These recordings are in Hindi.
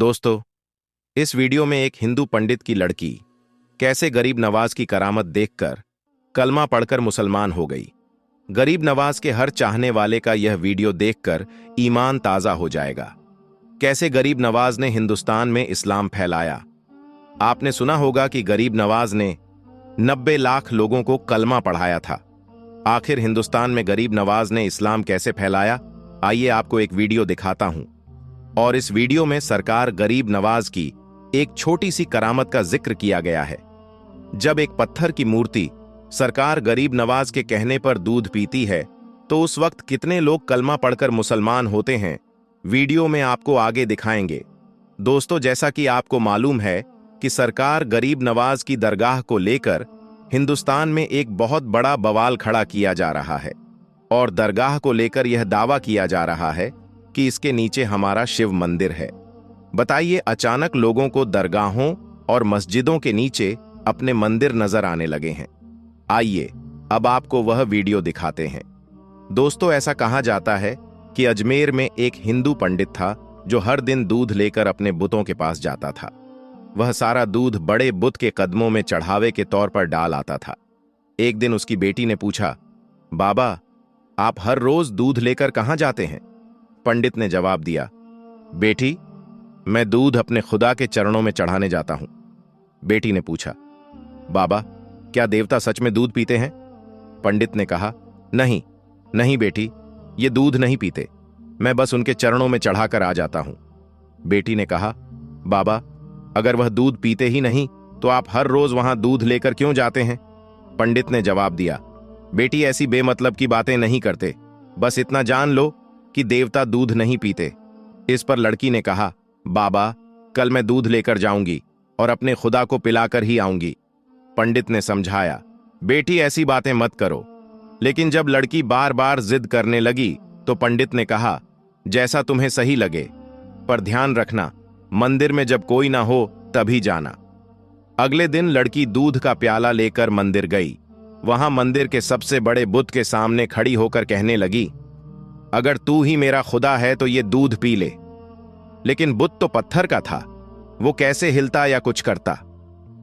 दोस्तों, इस वीडियो में एक हिंदू पंडित की लड़की कैसे गरीब नवाज की करामत देखकर कलमा पढ़कर मुसलमान हो गई। गरीब नवाज के हर चाहने वाले का यह वीडियो देखकर ईमान ताजा हो जाएगा। कैसे गरीब नवाज ने हिंदुस्तान में इस्लाम फैलाया। आपने सुना होगा कि गरीब नवाज ने 90 लाख लोगों को कलमा पढ़ाया था। आखिर हिंदुस्तान में गरीब नवाज ने इस्लाम कैसे फैलाया, आइए आपको एक वीडियो दिखाता हूं। और इस वीडियो में सरकार गरीब नवाज की एक छोटी सी करामत का जिक्र किया गया है। जब एक पत्थर की मूर्ति सरकार गरीब नवाज के कहने पर दूध पीती है, तो उस वक्त कितने लोग कलमा पढ़कर मुसलमान होते हैं, वीडियो में आपको आगे दिखाएंगे। दोस्तों, जैसा कि आपको मालूम है कि सरकार गरीब नवाज की दरगाह को लेकर हिंदुस्तान में एक बहुत बड़ा बवाल खड़ा किया जा रहा है और दरगाह को लेकर यह दावा किया जा रहा है कि इसके नीचे हमारा शिव मंदिर है। बताइए, अचानक लोगों को दरगाहों और मस्जिदों के नीचे अपने मंदिर नजर आने लगे हैं। आइए अब आपको वह वीडियो दिखाते हैं। दोस्तों, ऐसा कहा जाता है कि अजमेर में एक हिंदू पंडित था जो हर दिन दूध लेकर अपने बुतों के पास जाता था। वह सारा दूध बड़े बुत के कदमों में चढ़ावे के तौर पर डाल आता था। एक दिन उसकी बेटी ने पूछा, बाबा, आप हर रोज दूध लेकर कहां जाते हैं? पंडित ने जवाब दिया, बेटी, मैं दूध अपने खुदा के चरणों में चढ़ाने जाता हूं। बेटी ने पूछा, बाबा, क्या देवता सच में दूध पीते हैं? पंडित ने कहा, नहीं नहीं बेटी, ये दूध नहीं पीते, मैं बस उनके चरणों में चढ़ाकर आ जाता हूं। बेटी ने कहा, बाबा, अगर वह दूध पीते ही नहीं तो आप हर रोज वहां दूध लेकर क्यों जाते हैं? पंडित ने जवाब दिया, बेटी, ऐसी बेमतलब की बातें नहीं करते, बस इतना जान लो कि देवता दूध नहीं पीते। इस पर लड़की ने कहा, बाबा, कल मैं दूध लेकर जाऊंगी और अपने खुदा को पिलाकर ही आऊंगी। पंडित ने समझाया, बेटी, ऐसी बातें मत करो। लेकिन जब लड़की बार बार जिद करने लगी तो पंडित ने कहा, जैसा तुम्हें सही लगे, पर ध्यान रखना, मंदिर में जब कोई ना हो तभी जाना। अगले दिन लड़की दूध का प्याला लेकर मंदिर गई। वहां मंदिर के सबसे बड़े बुत के सामने खड़ी होकर कहने लगी, अगर तू ही मेरा खुदा है तो ये दूध पी ले। लेकिन बुत तो पत्थर का था, वो कैसे हिलता या कुछ करता।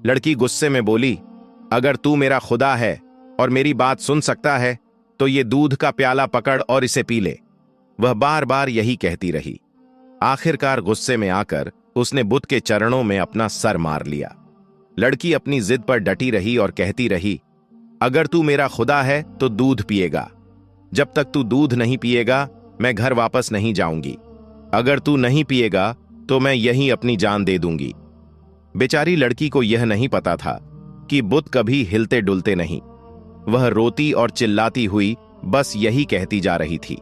लड़की गुस्से में बोली, अगर तू मेरा खुदा है और मेरी बात सुन सकता है तो ये दूध का प्याला पकड़ और इसे पी ले। वह बार बार यही कहती रही। आखिरकार गुस्से में आकर उसने बुत के चरणों में अपना सर मार लिया। लड़की अपनी जिद पर डटी रही और कहती रही, अगर तू मेरा खुदा है तो दूध पिएगा, जब तक तू दूध नहीं पिएगा मैं घर वापस नहीं जाऊंगी। अगर तू नहीं पिएगा तो मैं यहीं अपनी जान दे दूंगी। बेचारी लड़की को यह नहीं पता था कि बुत कभी हिलते डुलते नहीं। वह रोती और चिल्लाती हुई बस यही कहती जा रही थी।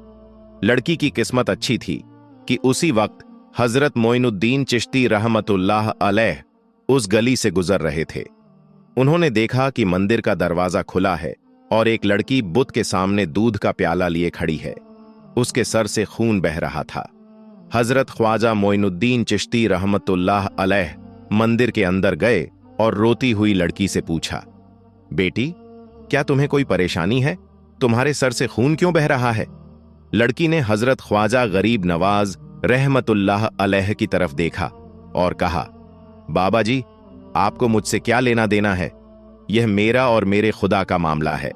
लड़की की किस्मत अच्छी थी कि उसी वक्त हजरत मोइनुद्दीन चिश्ती रहमतुल्लाह अलैह उस गली से गुजर रहे थे। उन्होंने देखा कि मंदिर का दरवाजा खुला है और एक लड़की बुत के सामने दूध का प्याला लिए खड़ी है। उसके सर से खून बह रहा था। हजरत ख्वाजा मोइनुद्दीन चिश्ती रहमतुल्लाह अलैह मंदिर के अंदर गए और रोती हुई लड़की से पूछा, बेटी, क्या तुम्हें कोई परेशानी है? तुम्हारे सर से खून क्यों बह रहा है? लड़की ने हजरत ख्वाजा गरीब नवाज रहमतुल्लाह अलैह की तरफ देखा और कहा, बाबा जी, आपको मुझसे क्या लेना देना है? यह मेरा और मेरे खुदा का मामला है।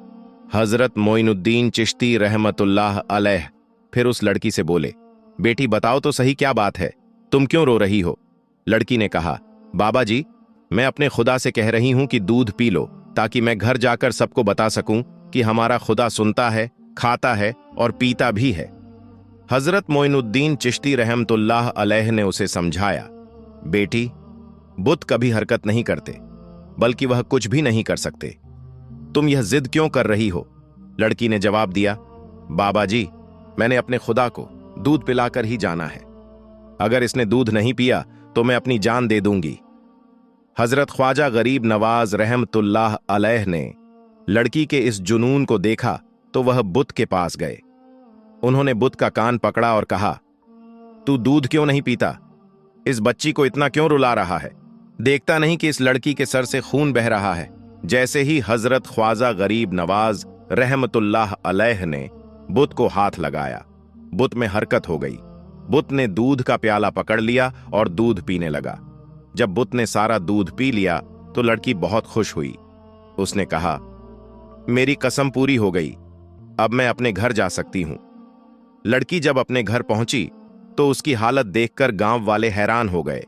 हजरत मोइनुद्दीन चिश्ती रहमतुल्लाह अलैह फिर उस लड़की से बोले, बेटी, बताओ तो सही, क्या बात है? तुम क्यों रो रही हो? लड़की ने कहा, बाबा जी, मैं अपने खुदा से कह रही हूं कि दूध पी लो, ताकि मैं घर जाकर सबको बता सकूं कि हमारा खुदा सुनता है, खाता है और पीता भी है। हजरत मोइनुद्दीन चिश्ती रहमतुल्लाह अलैह ने उसे समझाया, बेटी, बुत कभी हरकत नहीं करते, बल्कि वह कुछ भी नहीं कर सकते। तुम यह जिद क्यों कर रही हो? लड़की ने जवाब दिया, बाबा जी, मैंने अपने खुदा को दूध पिलाकर ही जाना है। अगर इसने दूध नहीं पिया तो मैं अपनी जान दे दूंगी। हजरत ख्वाजा गरीब नवाज रहमतुल्लाह अलैह ने लड़की के इस जुनून को देखा तो वह बुत के पास गए। उन्होंने बुत का कान पकड़ा और कहा, तू दूध क्यों नहीं पीता? इस बच्ची को इतना क्यों रुला रहा है? देखता नहीं कि इस लड़की के सर से खून बह रहा है? जैसे ही हजरत ख्वाजा गरीब नवाज रहमतुल्लाह अलैह ने बुत को हाथ लगाया, बुत में हरकत हो गई बुत ने दूध का प्याला पकड़ लिया और दूध पीने लगा। जब बुत ने सारा दूध पी लिया तो लड़की बहुत खुश हुई। उसने कहा, मेरी कसम पूरी हो गई, अब मैं अपने घर जा सकती हूं। लड़की जब अपने घर पहुंची तो उसकी हालत देखकर गांव वाले हैरान हो गए।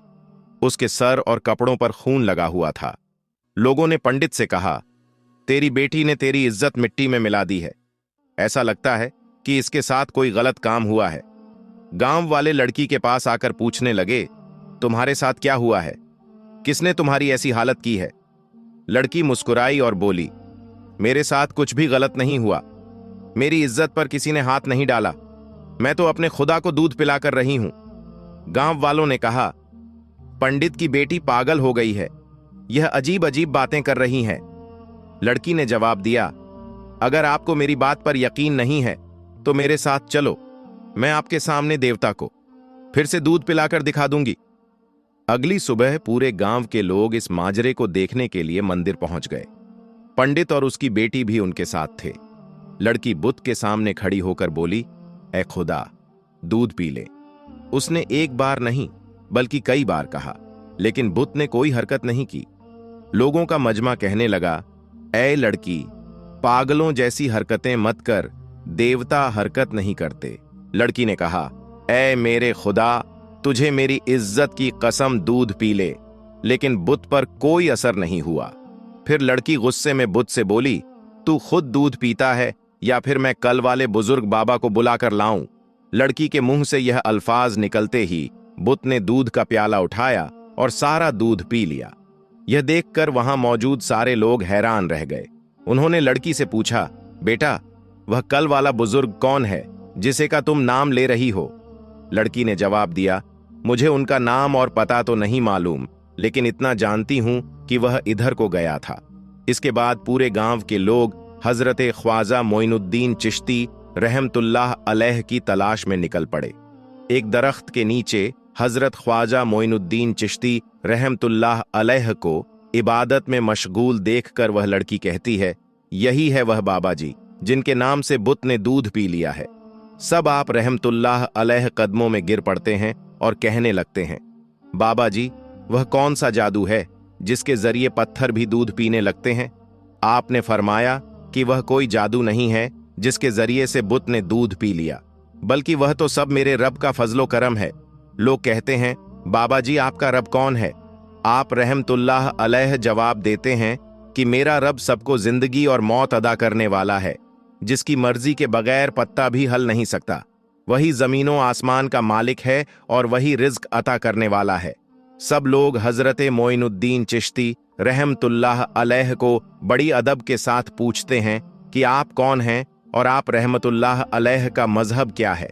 उसके सर और कपड़ों पर खून लगा हुआ था। लोगों ने पंडित से कहा, तेरी बेटी ने तेरी इज्जत मिट्टी में मिला दी है। ऐसा लगता है कि इसके साथ कोई गलत काम हुआ है। गांव वाले लड़की के पास आकर पूछने लगे, तुम्हारे साथ क्या हुआ है? किसने तुम्हारी ऐसी हालत की है? लड़की मुस्कुराई और बोली, मेरे साथ कुछ भी गलत नहीं हुआ। मेरी इज्जत पर किसी ने हाथ नहीं डाला। मैं तो अपने खुदा को दूध पिलाकर रही हूं। गांव वालों ने कहा, पंडित की बेटी पागल हो गई है, यह अजीब अजीब बातें कर रही है। लड़की ने जवाब दिया, अगर आपको मेरी बात पर यकीन नहीं है तो मेरे साथ चलो, मैं आपके सामने देवता को फिर से दूध पिलाकर दिखा दूंगी। अगली सुबह पूरे गांव के लोग इस माजरे को देखने के लिए मंदिर पहुंच गए। पंडित और उसकी बेटी भी उनके साथ थे। लड़की बुत के सामने खड़ी होकर बोली, ऐ खुदा, दूध पी ले। उसने एक बार नहीं बल्कि कई बार कहा, लेकिन बुत ने कोई हरकत नहीं की। लोगों का मजमा कहने लगा, ऐ लड़की, पागलों जैसी हरकतें मत कर, देवता हरकत नहीं करते। लड़की ने कहा, ऐ मेरे खुदा, तुझे मेरी इज्जत की कसम, दूध पी ले। लेकिन बुत पर कोई असर नहीं हुआ। फिर लड़की गुस्से में बुत से बोली, तू खुद दूध पीता है या फिर मैं कल वाले बुजुर्ग बाबा को बुलाकर लाऊं? लड़की के मुंह से यह अल्फाज निकलते ही बुत ने दूध का प्याला उठाया और सारा दूध पी लिया। यह देखकर वहां मौजूद सारे लोग हैरान रह गए। उन्होंने लड़की से पूछा, बेटा, वह कल वाला बुजुर्ग कौन है जिसे का तुम नाम ले रही हो? लड़की ने जवाब दिया, मुझे उनका नाम और पता तो नहीं मालूम, लेकिन इतना जानती हूं कि वह इधर को गया था। इसके बाद पूरे गांव के लोग हजरत ख्वाजा मोइनुद्दीन चिश्ती रहमतुल्लाह अलैह की तलाश में निकल पड़े। एक दरख्त के नीचे हजरत ख्वाजा मोइनुद्दीन चिश्ती रहमतुल्लाह अलैह को इबादत में मशगूल देखकर वह लड़की कहती है, यही है वह बाबा जी जिनके नाम से बुत ने दूध पी लिया है। सब आप रहमतुल्लाह अलैह कदमों में गिर पड़ते हैं और कहने लगते हैं, बाबा जी, वह कौन सा जादू है जिसके जरिए पत्थर भी दूध पीने लगते हैं? आपने फरमाया कि वह कोई जादू नहीं है जिसके जरिए से बुत ने दूध पी लिया, बल्कि वह तो सब मेरे रब का फजलो करम है। लोग कहते हैं, बाबा जी, आपका रब कौन है? आप रहमतुल्लाह अलैह जवाब देते हैं कि मेरा रब सबको जिंदगी और मौत अदा करने वाला है, जिसकी मर्जी के बगैर पत्ता भी हल नहीं सकता। वही जमीनों आसमान का मालिक है और वही रिज्क अता करने वाला है। सब लोग हजरत मोइनुद्दीन चिश्ती रहमतुल्लाह अलैह को बड़ी अदब के साथ पूछते हैं कि आप कौन हैं और आप रहमतुल्लाह अलैह का मजहब क्या है?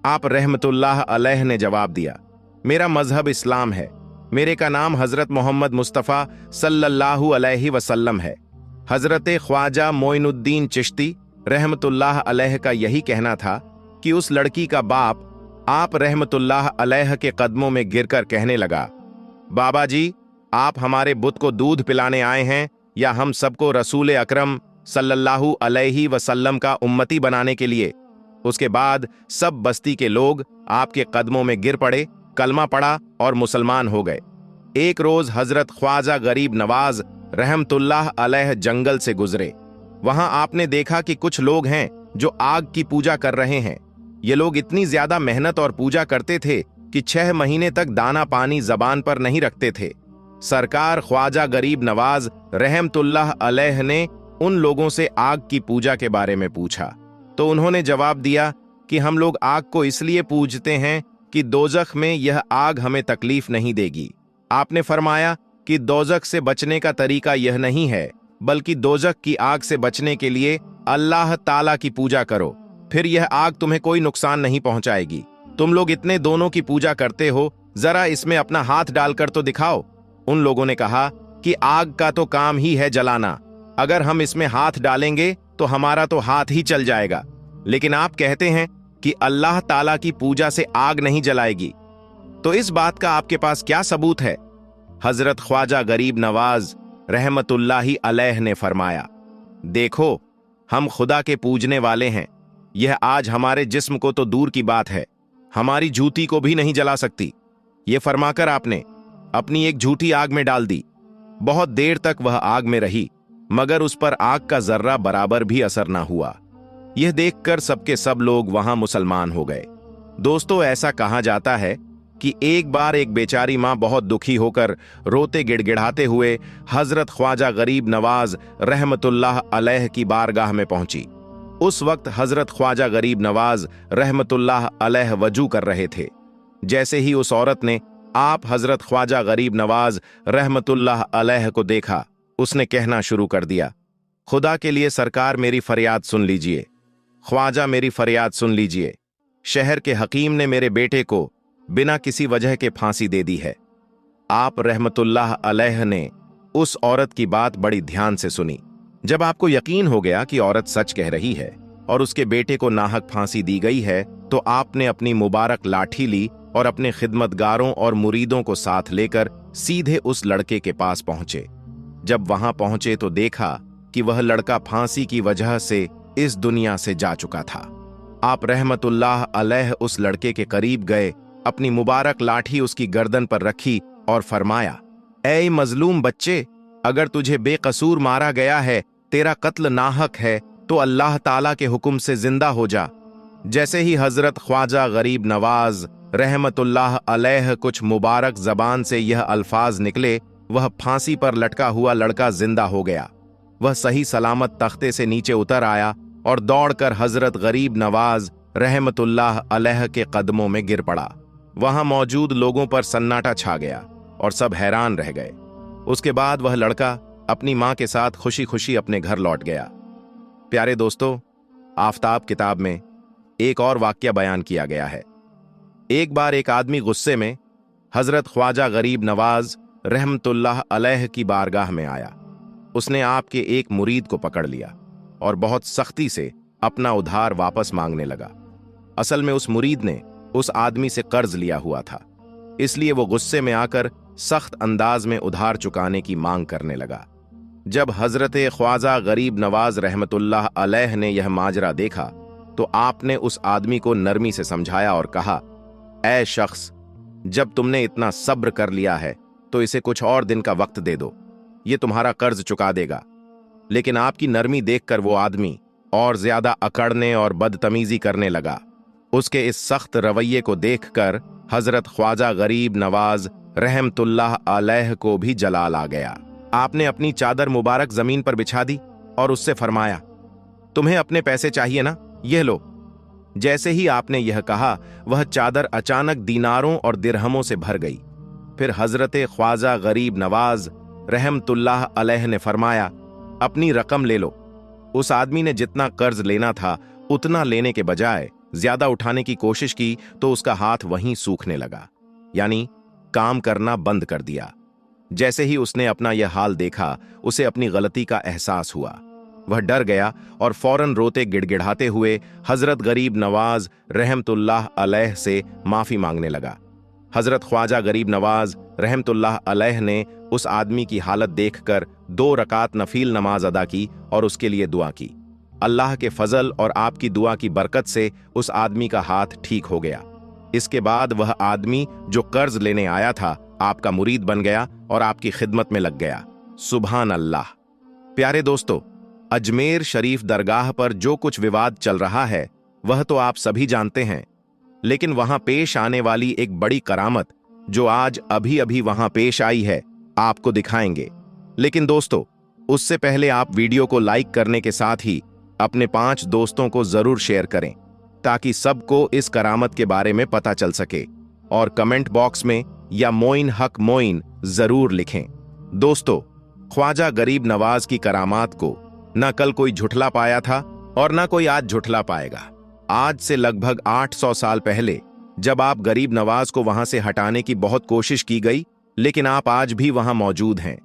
आप रहमतुल्लाह अलैह ने जवाब दिया, मेरा मजहब इस्लाम है। मेरे का नाम हजरत मोहम्मद मुस्तफ़ा सल्लल्लाहु अलैहि वसल्लम है। हजरत ख्वाजा मोइनुद्दीन चिश्ती रहमतुल्लाह अलैह का यही कहना था कि उस लड़की का बाप आप रहमतुल्लाह अलैह के कदमों में गिरकर कहने लगा, बाबा जी, आप हमारे बुत को दूध पिलाने आए हैं या हम सबको रसूल अकरम सल्लल्लाहु अलैहि वसल्लम का उम्मती बनाने के लिए? उसके बाद सब बस्ती के लोग आपके कदमों में गिर पड़े, कलमा पड़ा और मुसलमान हो गए। एक रोज हजरत ख्वाजा गरीब नवाज रहमतुल्लाह अलैह जंगल से गुजरे। वहां आपने देखा कि कुछ लोग हैं जो आग की पूजा कर रहे हैं। ये लोग इतनी ज्यादा मेहनत और पूजा करते थे कि 6 महीने तक दाना पानी जबान पर नहीं रखते थे। सरकार ख्वाजा गरीब नवाज रहमतुल्लाह अलैह ने उन लोगों से आग की पूजा के बारे में पूछा तो उन्होंने जवाब दिया कि हम लोग आग को इसलिए पूजते हैं कि दोजख में यह आग हमें तकलीफ नहीं देगी। आपने फरमाया कि दोजख से बचने का तरीका यह नहीं है, बल्कि दोजख की आग से बचने के लिए अल्लाह ताला की पूजा करो, फिर यह आग तुम्हें कोई नुकसान नहीं पहुंचाएगी। तुम लोग इतने दोनों की पूजा करते हो, जरा इसमें अपना हाथ डालकर तो दिखाओ। उन लोगों ने कहा कि आग का तो काम ही है जलाना, अगर हम इसमें हाथ डालेंगे तो हमारा तो हाथ ही चल जाएगा। लेकिन आप कहते हैं कि अल्लाह ताला की पूजा से आग नहीं जलाएगी, तो इस बात का आपके पास क्या सबूत है? हजरत ख्वाजा गरीब नवाज रहमतुल्लाही अलैह ने फरमाया, देखो, हम खुदा के पूजने वाले हैं। यह आज हमारे जिस्म को तो दूर की बात है, हमारी जूती को भी नहीं जला सकती। ये फरमाकर आपने अपनी एक झूठी आग में डाल दी। बहुत देर तक वह आग में रही, मगर उस पर आग का जर्रा बराबर भी असर ना हुआ। यह देखकर सबके सब लोग वहां मुसलमान हो गए। दोस्तों, ऐसा कहा जाता है कि एक बार एक बेचारी मां बहुत दुखी होकर रोते गिड़गिड़ाते हुए हजरत ख्वाजा गरीब नवाज रहमतुल्लाह अलैह की बारगाह में पहुंची। उस वक्त हजरत ख्वाजा गरीब नवाज रहमतुल्लाह अलैह वजू कर रहे थे। जैसे ही उस औरत ने आप हजरत ख्वाजा गरीब नवाज रहमतुल्लाह अलैह को देखा, उसने कहना शुरू कर दिया, खुदा के लिए सरकार मेरी फरियाद सुन लीजिए, ख्वाजा मेरी फरियाद सुन लीजिए। शहर के हकीम ने मेरे बेटे को बिना किसी वजह के फांसी दे दी है। आप रहमतुल्लाह अलैह ने उस औरत की बात बड़ी ध्यान से सुनी। जब आपको यकीन हो गया कि औरत सच कह रही है और उसके बेटे को नाहक फांसी दी गई है, तो आपने अपनी मुबारक लाठी ली और अपने खिदमतगारों और मुरीदों को साथ लेकर सीधे उस लड़के के पास पहुंचे। जब वहां पहुंचे तो देखा कि वह लड़का फांसी की वजह से इस दुनिया से जा चुका था। आप रहमतुल्लाह अलैह उस लड़के के करीब गए, अपनी मुबारक लाठी उसकी गर्दन पर रखी और फरमाया, ऐ मजलूम बच्चे, अगर तुझे बेकसूर मारा गया है, तेरा कत्ल नाहक है, तो अल्लाह ताला के हुक्म से जिंदा हो जा। जैसे ही हजरत ख्वाजा गरीब नवाज रहमतुल्लाह अलैह कुछ मुबारक जबान से यह अल्फाज निकले, वह फांसी पर लटका हुआ लड़का जिंदा हो गया। वह सही सलामत तख्ते से नीचे उतर आया और दौड़कर हजरत गरीब नवाज रहमतुल्लाह अलैह के कदमों में गिर पड़ा। वहां मौजूद लोगों पर सन्नाटा छा गया और सब हैरान रह गए। उसके बाद वह लड़का अपनी मां के साथ खुशी खुशी अपने घर लौट गया। प्यारे दोस्तों, आफताब किताब में एक और वाक्या बयान किया गया है। एक बार एक आदमी गुस्से में हजरत ख्वाजा गरीब नवाज रहमतुल्लाह अलैह की बारगाह में आया। उसने आपके एक मुरीद को पकड़ लिया और बहुत सख्ती से अपना उधार वापस मांगने लगा। असल में उस मुरीद ने उस आदमी से कर्ज लिया हुआ था, इसलिए वो गुस्से में आकर सख्त अंदाज में उधार चुकाने की मांग करने लगा। जब हजरत ख्वाजा गरीब नवाज रहमतुल्लाह अलैह ने यह माजरा देखा, तो आपने उस आदमी को नरमी से समझाया और कहा, ऐ शख्स, जब तुमने इतना सब्र कर लिया है तो इसे कुछ और दिन का वक्त दे दो, ये तुम्हारा कर्ज चुका देगा। लेकिन आपकी नरमी देखकर वो आदमी और ज्यादा अकड़ने और बदतमीजी करने लगा। उसके इस सख्त रवैये को देखकर हजरत ख्वाजा गरीब नवाज रहमतुल्लाह अलैह को भी जलाल आ गया। आपने अपनी चादर मुबारक जमीन पर बिछा दी और उससे फरमाया, तुम्हें अपने पैसे चाहिए ना, यह लो। जैसे ही आपने यह कहा, वह चादर अचानक दीनारों और दिरहमों से भर गई। फिर हजरत ख्वाजा गरीब नवाज रहमतुल्लाह अलैह ने फरमाया, अपनी रकम ले लो। उस आदमी ने जितना कर्ज लेना था उतना लेने के बजाय ज्यादा उठाने की कोशिश की तो उसका हाथ वहीं सूखने लगा, यानी काम करना बंद कर दिया। जैसे ही उसने अपना यह हाल देखा, उसे अपनी गलती का एहसास हुआ। वह डर गया और फौरन रोते गिड़गिड़ाते हुए हजरत गरीब नवाज रहमतुल्लाह अलैह से माफी मांगने लगा। हजरत ख्वाजा गरीब नवाज रहमतुल्लाह अलैह ने उस आदमी की हालत देखकर 2 रकात नफील नमाज अदा की और उसके लिए दुआ की। अल्लाह के फजल और आपकी दुआ की बरकत से उस आदमी का हाथ ठीक हो गया। इसके बाद वह आदमी जो कर्ज लेने आया था, आपका मुरीद बन गया और आपकी खिदमत में लग गया। सुभान अल्लाह। प्यारे दोस्तों, अजमेर शरीफ दरगाह पर जो कुछ विवाद चल रहा है वह तो आप सभी जानते हैं, लेकिन वहां पेश आने वाली एक बड़ी करामत जो आज अभी अभी वहां पेश आई है, आपको दिखाएंगे। लेकिन दोस्तों, उससे पहले आप वीडियो को लाइक करने के साथ ही अपने 5 दोस्तों को जरूर शेयर करें, ताकि सबको इस करामत के बारे में पता चल सके, और कमेंट बॉक्स में या मोइन हक मोइन जरूर लिखें। दोस्तों, ख्वाजा गरीब नवाज की करामात को न कल कोई झुठला पाया था और न कोई आज झुठला पाएगा। आज से लगभग 800 साल पहले जब आप गरीब नवाज को वहां से हटाने की बहुत कोशिश की गई, लेकिन आप आज भी वहां मौजूद हैं।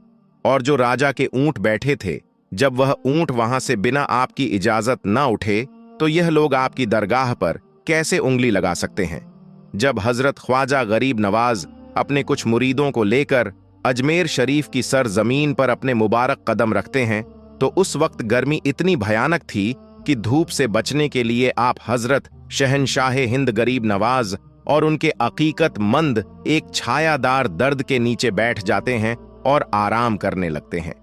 और जो राजा के ऊंट बैठे थे, जब वह ऊंट वहां से बिना आपकी इजाजत न उठे, तो यह लोग आपकी दरगाह पर कैसे उंगली लगा सकते हैं। जब हजरत ख्वाजा गरीब नवाज अपने कुछ मुरीदों को लेकर अजमेर शरीफ की सरजमीन पर अपने मुबारक कदम रखते हैं, तो उस वक्त गर्मी इतनी भयानक थी कि धूप से बचने के लिए आप हजरत शहनशाह हिंद गरीब नवाज और उनके अकीकतमंद एक छायादार दर्द के नीचे बैठ जाते हैं और आराम करने लगते हैं।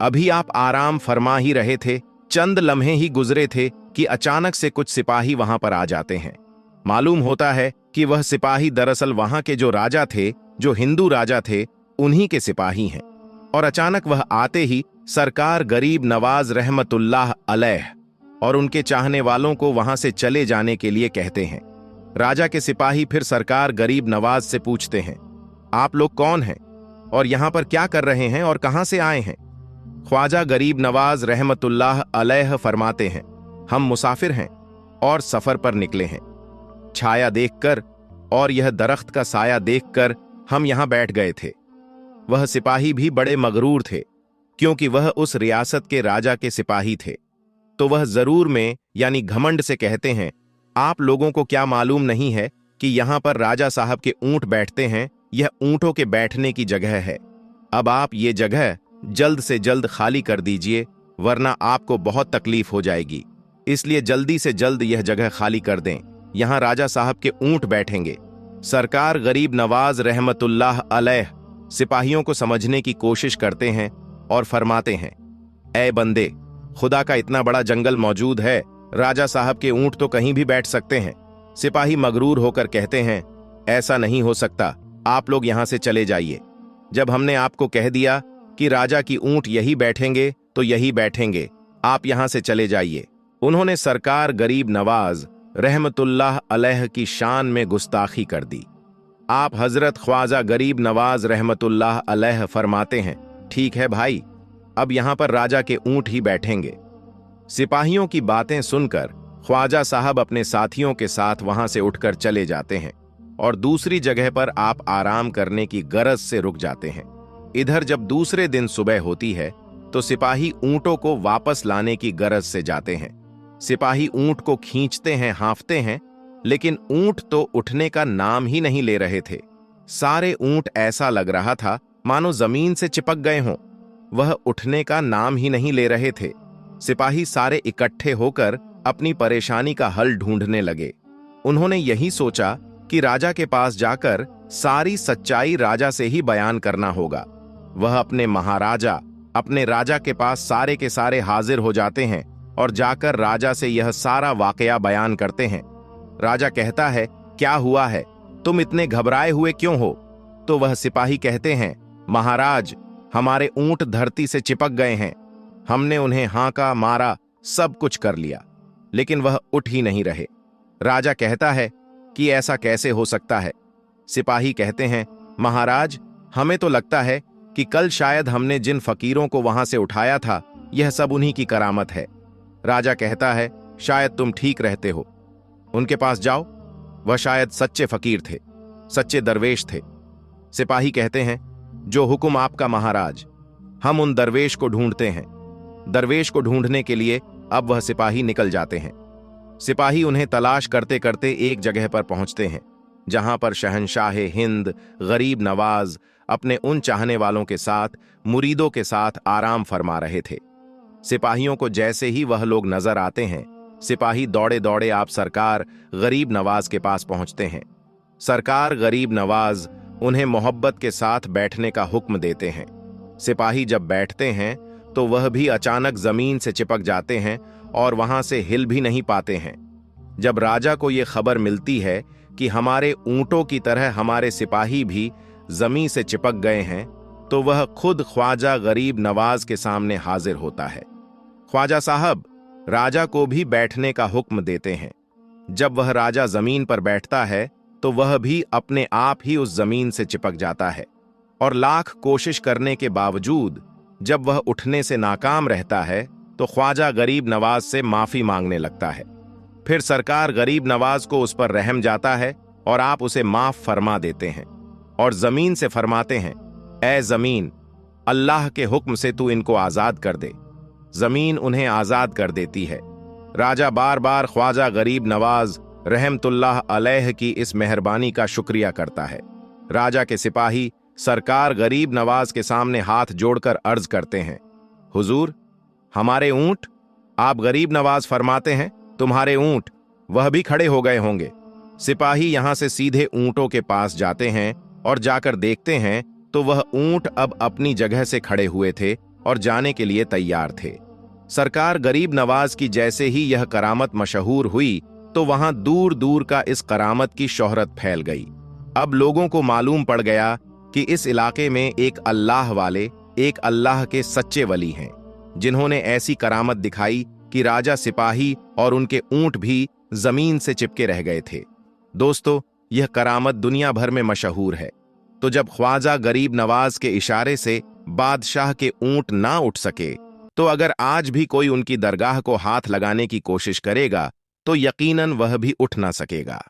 अभी आप आराम फरमा ही रहे थे, चंद लम्हे ही गुजरे थे कि अचानक से कुछ सिपाही वहां पर आ जाते हैं। मालूम होता है कि वह सिपाही दरअसल वहां के जो राजा थे, जो हिंदू राजा थे, उन्हीं के सिपाही हैं। और अचानक वह आते ही सरकार गरीब नवाज रहमतुल्लाह अलैह और उनके चाहने वालों को वहां से चले जाने के लिए कहते हैं। राजा के सिपाही फिर सरकार गरीब नवाज से पूछते हैं, आप लोग कौन हैं और यहां पर क्या कर रहे हैं और कहां से आए हैं? ख्वाजा गरीब नवाज रहमतुल्लाह अलैह फरमाते हैं, हम मुसाफिर हैं और सफर पर निकले हैं। छाया देखकर और यह दरख्त का साया देखकर हम यहां बैठ गए थे। वह सिपाही भी बड़े मगरूर थे, क्योंकि वह उस रियासत के राजा के सिपाही थे। तो वह जरूर में यानी घमंड से कहते हैं, आप लोगों को क्या मालूम नहीं है कि यहां पर राजा साहब के ऊंट बैठते हैं, यह ऊंटों के बैठने की जगह है। अब आप ये जगह जल्द से जल्द खाली कर दीजिए, वरना आपको बहुत तकलीफ हो जाएगी। इसलिए जल्दी से जल्द यह जगह खाली कर दें, यहां राजा साहब के ऊंट बैठेंगे। सरकार गरीब नवाज रहमतुल्लाह अलैह सिपाहियों को समझने की कोशिश करते हैं और फरमाते हैं, ऐ बंदे, खुदा का इतना बड़ा जंगल मौजूद है, राजा साहब के ऊंट तो कहीं भी बैठ सकते हैं। सिपाही मगरूर होकर कहते हैं, ऐसा नहीं हो सकता, आप लोग यहां से चले जाइए। जब हमने आपको कह दिया कि राजा की ऊंट यही बैठेंगे तो यही बैठेंगे, आप यहां से चले जाइए। उन्होंने सरकार गरीब नवाज रहमतुल्लाह अलैह की शान में गुस्ताखी कर दी। आप हजरत ख्वाजा गरीब नवाज रहमतुल्लाह अलैह फरमाते हैं, ठीक है भाई, अब यहां पर राजा के ऊंट ही बैठेंगे। सिपाहियों की बातें सुनकर ख्वाजा साहब अपने साथियों के साथ वहां से उठकर चले जाते हैं और दूसरी जगह पर आप आराम करने की गरज से रुक जाते हैं। इधर जब दूसरे दिन सुबह होती है तो सिपाही ऊंटों को वापस लाने की गरज से जाते हैं। सिपाही ऊंट को खींचते हैं, हाँफते हैं, लेकिन ऊंट तो उठने का नाम ही नहीं ले रहे थे। सारे ऊंट ऐसा लग रहा था मानो जमीन से चिपक गए हों। वह उठने का नाम ही नहीं ले रहे थे। सिपाही सारे इकट्ठे होकर अपनी परेशानी का हल ढूंढने लगे। उन्होंने यही सोचा कि राजा के पास जाकर सारी सच्चाई राजा से ही बयान करना होगा। वह अपने महाराजा, अपने राजा के पास सारे के सारे हाजिर हो जाते हैं और जाकर राजा से यह सारा वाकया बयान करते हैं। राजा कहता है, क्या हुआ है, तुम इतने घबराए हुए क्यों हो? तो वह सिपाही कहते हैं, महाराज, हमारे ऊंट धरती से चिपक गए हैं। हमने उन्हें हांका, मारा, सब कुछ कर लिया, लेकिन वह उठ ही नहीं रहे। राजा कहता है कि ऐसा कैसे हो सकता है? सिपाही कहते हैं, महाराज, हमें तो लगता है कि कल शायद हमने जिन फकीरों को वहां से उठाया था, यह सब उन्हीं की करामत है। राजा कहता है, शायद तुम ठीक रहते हो, उनके पास जाओ, वह शायद सच्चे फकीर थे, सच्चे दरवेश थे। सिपाही कहते हैं, जो हुक्म आपका महाराज। हम उन दरवेश को ढूंढते हैं। दरवेश को ढूंढने के लिए अब वह सिपाही निकल जाते हैं। सिपाही उन्हें तलाश करते करते एक जगह पर पहुंचते हैं जहां पर शहंशाह हिंद गरीब नवाज अपने उन चाहने वालों के साथ, मुरीदों के साथ आराम फरमा रहे थे। सिपाहियों को जैसे ही वह लोग नजर आते हैं, सिपाही दौड़े दौड़े आप सरकार गरीब नवाज के पास पहुंचते हैं। सरकार गरीब नवाज उन्हें मोहब्बत के साथ बैठने का हुक्म देते हैं। सिपाही जब बैठते हैं तो वह भी अचानक जमीन से चिपक जाते हैं और वहां से हिल भी नहीं पाते हैं। जब राजा को यह खबर मिलती है कि हमारे ऊंटों की तरह हमारे सिपाही भी जमीन से चिपक गए हैं, तो वह खुद ख्वाजा गरीब नवाज के सामने हाजिर होता है। ख्वाजा साहब राजा को भी बैठने का हुक्म देते हैं। जब वह राजा जमीन पर बैठता है तो वह भी अपने आप ही उस जमीन से चिपक जाता है और लाख कोशिश करने के बावजूद जब वह उठने से नाकाम रहता है तो ख्वाजा गरीब नवाज से माफी मांगने लगता है। फिर सरकार गरीब नवाज को उस पर रहम जाता है और आप उसे माफ फरमा देते हैं और जमीन से फरमाते हैं, ऐ जमीन, अल्लाह के हुक्म से तू इनको आजाद कर दे। जमीन उन्हें आजाद कर देती है। राजा बार बार ख्वाजा गरीब नवाज रहमतुल्लाह अलैह की इस मेहरबानी का शुक्रिया करता है। राजा के सिपाही सरकार गरीब नवाज के सामने हाथ जोड़कर अर्ज करते हैं, हुजूर, हमारे ऊंट। आप गरीब नवाज फरमाते हैं, तुम्हारे ऊंट, वह भी खड़े हो गए होंगे। सिपाही यहां से सीधे ऊंटों के पास जाते हैं और जाकर देखते हैं तो वह ऊंट अब अपनी जगह से खड़े हुए थे और जाने के लिए तैयार थे। सरकार गरीब नवाज की जैसे ही यह करामत मशहूर हुई तो वहां दूर दूर का इस करामत की शोहरत फैल गई। अब लोगों को मालूम पड़ गया कि इस इलाके में एक अल्लाह वाले, एक अल्लाह के सच्चे वली हैं, जिन्होंने ऐसी करामत दिखाई कि राजा, सिपाही और उनके ऊंट भी जमीन से चिपके रह गए थे। दोस्तों, यह करामत दुनिया भर में मशहूर है। तो जब ख्वाजा गरीब नवाज के इशारे से बादशाह के ऊंट ना उठ सके, तो अगर आज भी कोई उनकी दरगाह को हाथ लगाने की कोशिश करेगा तो यकीनन वह भी उठ ना सकेगा।